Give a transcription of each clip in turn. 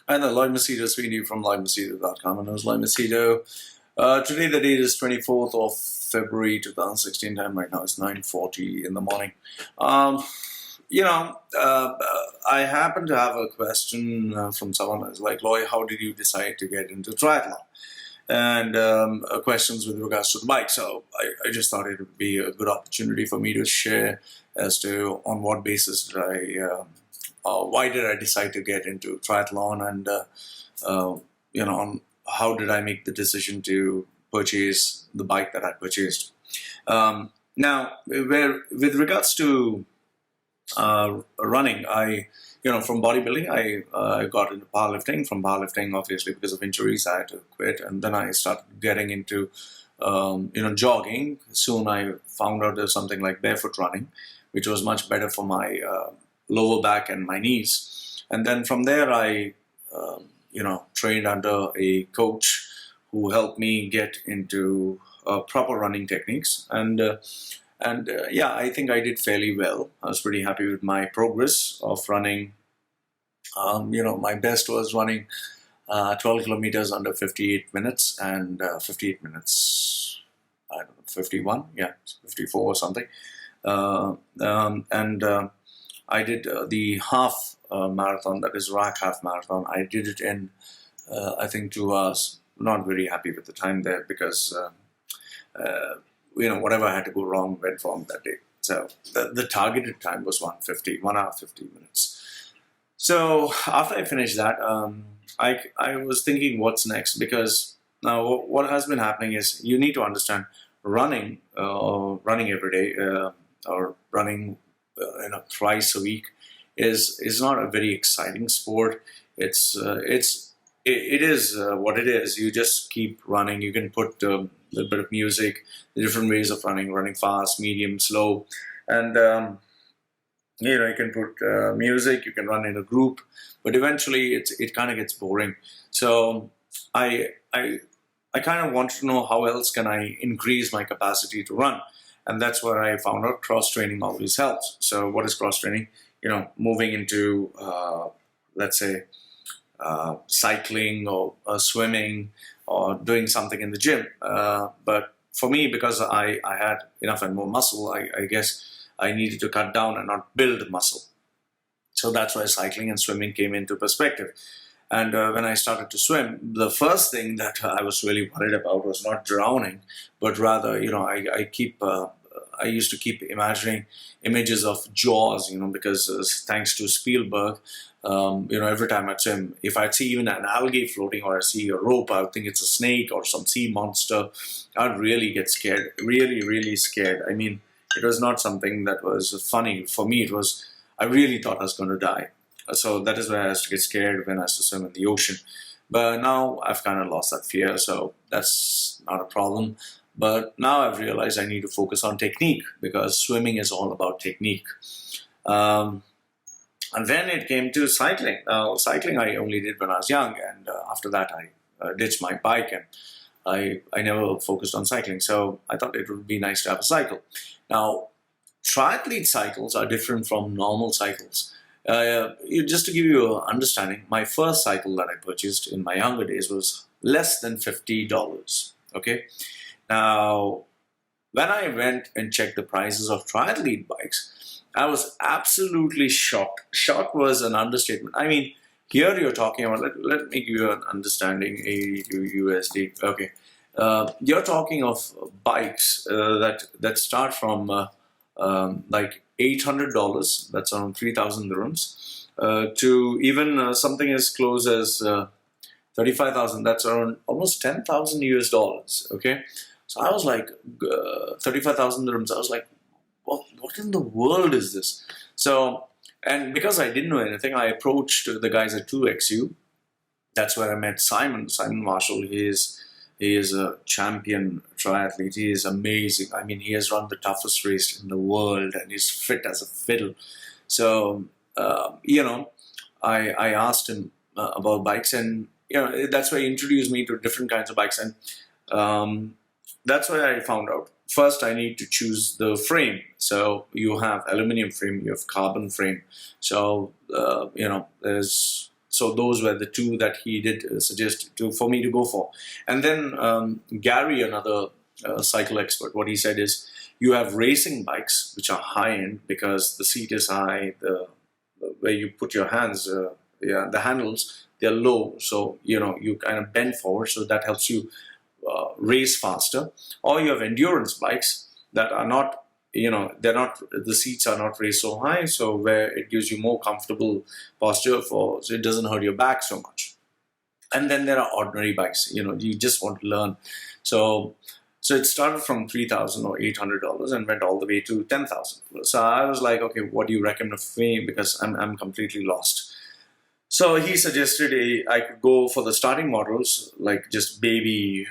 Hi there, Loy Machedo speaking from loymachedo.com. And I was Loy Machedo. Today the date is 24th of February 2016. Time right now is 9:40 in the morning. I happen to have a question from someone who's like, Loy, how did you decide to get into triathlon? And questions with regards to the bike. So I just thought it would be a good opportunity for me to share as to on what basis did why did I decide to get into triathlon, and on how did I make the decision to purchase the bike that I purchased. Now, with regards to running, from bodybuilding, I got into powerlifting. From powerlifting, obviously, because of injuries, I had to quit, and then I started getting into jogging. Soon I found out there's something like barefoot running, which was much better for my lower back and my knees. And then from there, I trained under a coach who helped me get into proper running techniques. And I think I did fairly well. I was pretty happy with my progress of running. My best was running 12 kilometers under 58 minutes, and 58 minutes, I don't know, 51, 54 or something. I did the half marathon, that is rack half marathon. I did it in, I think, 2 hours. Not very happy with the time there because, whatever had to go wrong went wrong that day. So the targeted time was 1 hour 50 minutes. So after I finished that, I was thinking what's next, because now what has been happening is you need to understand running every day or running thrice a week is not a very exciting sport. It is what it is. You just keep running. You can put a little bit of music, the different ways of running fast, medium, slow, and you can put music. You can run in a group, but eventually it kind of gets boring. So I kind of want to know how else can I increase my capacity to run. And that's where I found out cross-training always helps. So what is cross-training? Moving into, let's say, cycling or swimming or doing something in the gym. But for me, because I had enough and more muscle, I guess I needed to cut down and not build muscle. So that's why cycling and swimming came into perspective. And when I started to swim, the first thing that I was really worried about was not drowning, but rather, I used to keep imagining images of Jaws, because thanks to Spielberg, every time I'd swim, if I'd see even an algae floating or I see a rope, I would think it's a snake or some sea monster. I'd really get scared, really, really scared. I mean, it was not something that was funny. For me, I really thought I was going to die. So that is why I used to get scared when I used to swim in the ocean. But now I've kind of lost that fear, so that's not a problem. But now I've realized I need to focus on technique, because swimming is all about technique. And then it came to cycling. Now, cycling I only did when I was young, and after that I ditched my bike, and I never focused on cycling. So I thought it would be nice to have a cycle. Now, triathlete cycles are different from normal cycles. Just to give you an understanding, my first cycle that I purchased in my younger days was less than $50. Okay. Now, when I went and checked the prices of triathlete bikes, I was absolutely shocked. Shocked was an understatement. I mean, here you're talking about, let me give you an understanding, 82 USD. Okay. You're talking of bikes that start from like $800, that's around 3,000 dirhams, to even something as close as 35,000, that's around almost 10,000 US dollars. Okay. So I was like, 35,000 dirhams. I was like, what in the world is this? So, and because I didn't know anything, I approached the guys at 2XU. That's where I met Simon Marshall. He is a champion triathlete. He is amazing. I mean, he has run the toughest race in the world, and he's fit as a fiddle. So, I asked him about bikes, and that's why he introduced me to different kinds of bikes, and that's why I found out. First, I need to choose the frame. So you have aluminum frame, you have carbon frame. So there's So those were the two that he did suggest for me to go for. And then Gary, another cycle expert, what he said is, you have racing bikes which are high end because the seat is high, the where you put your hands, the handles, they're low, so you kind of bend forward, so that helps you race faster. Or you have endurance bikes that are not, the seats are not raised so high, so where it gives you more comfortable posture so it doesn't hurt your back so much. And then there are ordinary bikes, you just want to learn. So it started from $3,000 or $800 and went all the way to $10,000. So I was like, okay, what do you recommend for me? Because I'm completely lost. So he suggested I could go for the starting models, like just baby,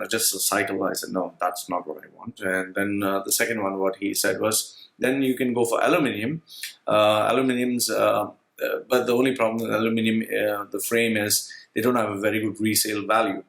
just a cycle. I said, no, that's not what I want. And then the second one, what he said was, then you can go for aluminium. Aluminium's, but the only problem with aluminium, the frame is they don't have a very good resale value.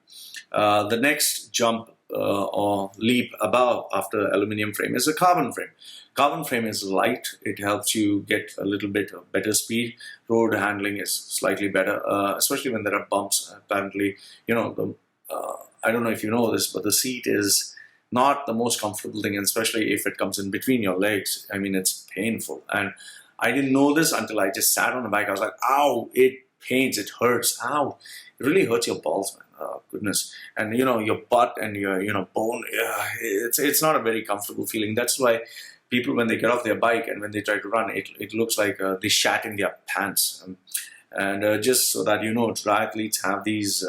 The next jump or leap above after aluminium frame is a carbon frame. Carbon frame is light. It helps you get a little bit of better speed. Road handling is slightly better, especially when there are bumps. Apparently, I don't know if you know this, but the seat is not the most comfortable thing, and especially if it comes in between your legs. I mean, it's painful. And I didn't know this until I just sat on the bike. I was like, ow, it pains, it hurts, ow. It really hurts your balls, man. Goodness. And your butt and your bone, it's not a very comfortable feeling. That's why people, when they get off their bike and when they try to run, it looks like they shat in their pants. And just so that triathletes have these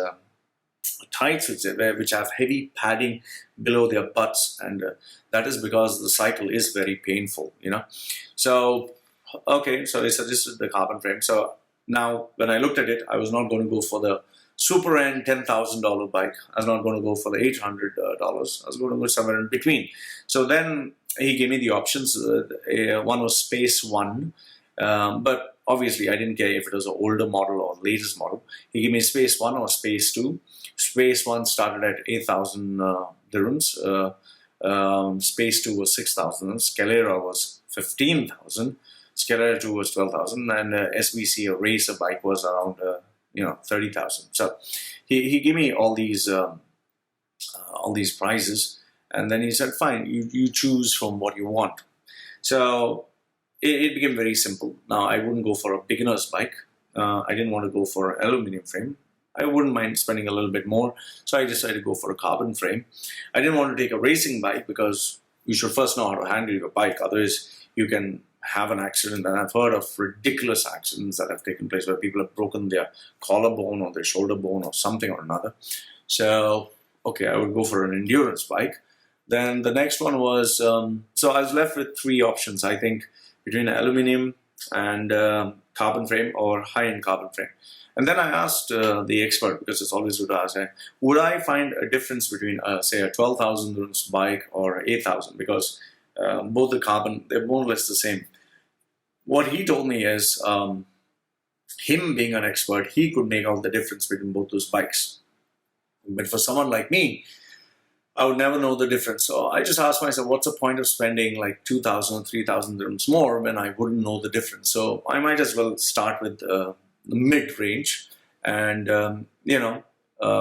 tights which have heavy padding below their butts, and that is because the cycle is very painful. So okay, so they suggested the carbon frame. So now when I looked at it, I was not going to go for the super end $10,000 bike. I was not going to go for the $800. I was going to go somewhere in between. So then he gave me the options. One was Space One, but obviously I didn't care if it was an older model or latest model. He gave me Space One or Space Two. Space One started at 8,000 dirhams. Space Two was 6,000. Scalera was 15,000. Scalera 2 was 12,000, and SBC, a racer bike, was around 30,000. So he gave me all these prices, and then he said, fine, you choose from what you want. So it became very simple. Now I wouldn't go for a beginner's bike. I didn't want to go for an aluminum frame. I wouldn't mind spending a little bit more, so I decided to go for a carbon frame. I didn't want to take a racing bike because you should first know how to handle your bike, otherwise you can have an accident. And I've heard of ridiculous accidents that have taken place where people have broken their collarbone or their shoulder bone or something or another. So okay, I would go for an endurance bike. Then the next one was, so I was left with three options, I think, between aluminium and carbon frame or high-end carbon frame. And then I asked the expert, because it's always good to ask, would I find a difference between, say, a 12,000 dirhams bike or 8,000? Because both the carbon, they're more or less the same. What he told me is, him being an expert, he could make out the difference between both those bikes. But for someone like me, I would never know the difference. So I just asked myself, what's the point of spending like 2,000 or 3,000 dirhams more when I wouldn't know the difference? So I might as well start with the mid-range and,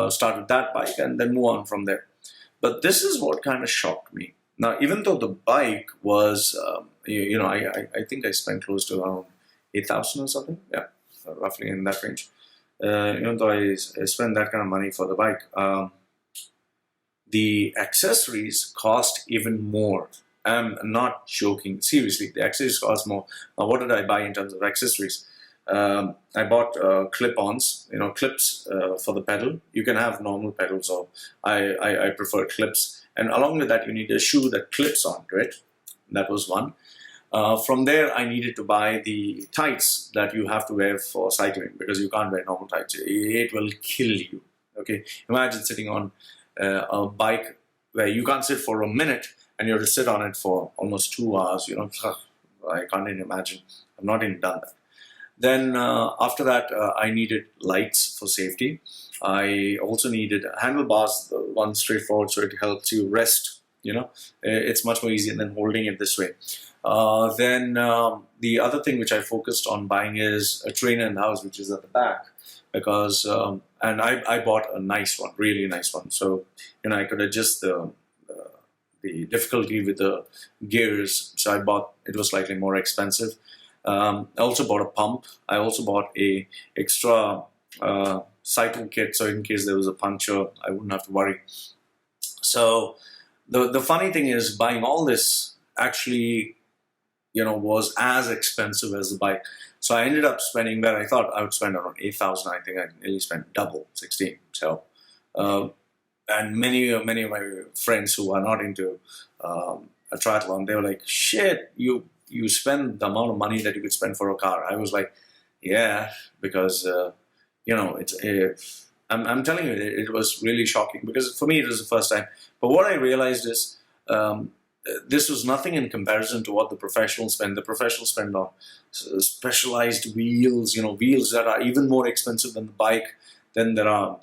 start with that bike and then move on from there. But this is what kind of shocked me. Now, even though the bike was, I think I spent close to around 8,000 or something. Yeah, roughly in that range. Even though I spent that kind of money for the bike, the accessories cost even more. I'm not joking. Seriously, the accessories cost more. Now, what did I buy in terms of accessories? I bought clip-ons, clips for the pedal. You can have normal pedals, or I prefer clips. And along with that, you need a shoe that clips onto it. That was one. From there, I needed to buy the tights that you have to wear for cycling, because you can't wear normal tights. It will kill you. Okay, imagine sitting on a bike where you can't sit for a minute and you have to sit on it for almost 2 hours. I can't even imagine. I've not even done that. Then after that, I needed lights for safety. I also needed handlebars, the one straightforward, so it helps you rest. It's much more easier than holding it this way. Then the other thing which I focused on buying is a trainer in the house, which is at the back, because and I bought a nice one, really nice one. So I could adjust the difficulty with the gears. So I bought, it was slightly more expensive. I also bought a pump. I also bought a extra cycle kit, so in case there was a puncture, I wouldn't have to worry. So the funny thing is, buying all this actually, was as expensive as the bike. So I ended up spending where I thought I would spend around 8,000. I think I nearly spent double, 16. So, and many of my friends who are not into a triathlon, they were like, "Shit, you spend the amount of money that you could spend for a car." I was like, "Yeah," because I'm telling you, it was really shocking, because for me it was the first time. But what I realized is, this was nothing in comparison to what the professionals spend. The professionals spend on specialized wheels, wheels that are even more expensive than the bike. Then there are,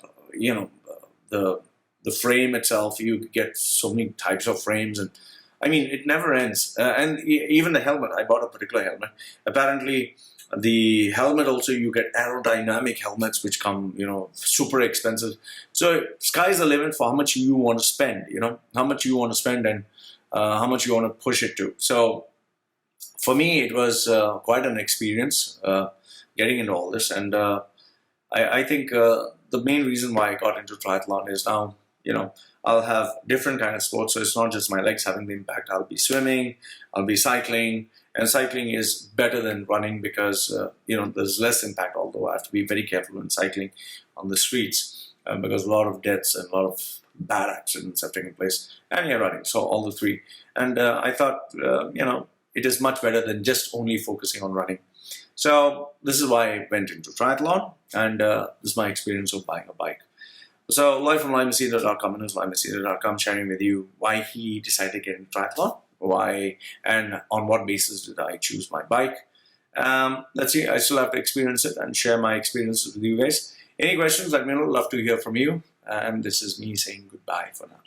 the frame itself. You get so many types of frames, and I mean, it never ends. And even the helmet. I bought a particular helmet. Apparently, the helmet also, you get aerodynamic helmets which come, super expensive. So sky's the limit for how much you want to spend. How much you want to spend, and how much you want to push it to. So for me, it was quite an experience getting into all this. And I think the main reason why I got into triathlon is now, I'll have different kind of sports. So it's not just my legs having the impact. I'll be swimming, I'll be cycling. And cycling is better than running because, there's less impact, although I have to be very careful when cycling on the streets because a lot of deaths and a lot of bad accidents have taken place. And running, so all the three. And I thought, it is much better than just only focusing on running. So this is why I went into triathlon, and this is my experience of buying a bike. So Loy from LoyMachedo.com, and LoyMachedo.com, sharing with you why he decided to get into triathlon. Why and on what basis did I choose my bike? Let's see, I still have to experience it and share my experiences with you guys. Any questions? Let me know. Love to hear from you. And this is me saying goodbye for now.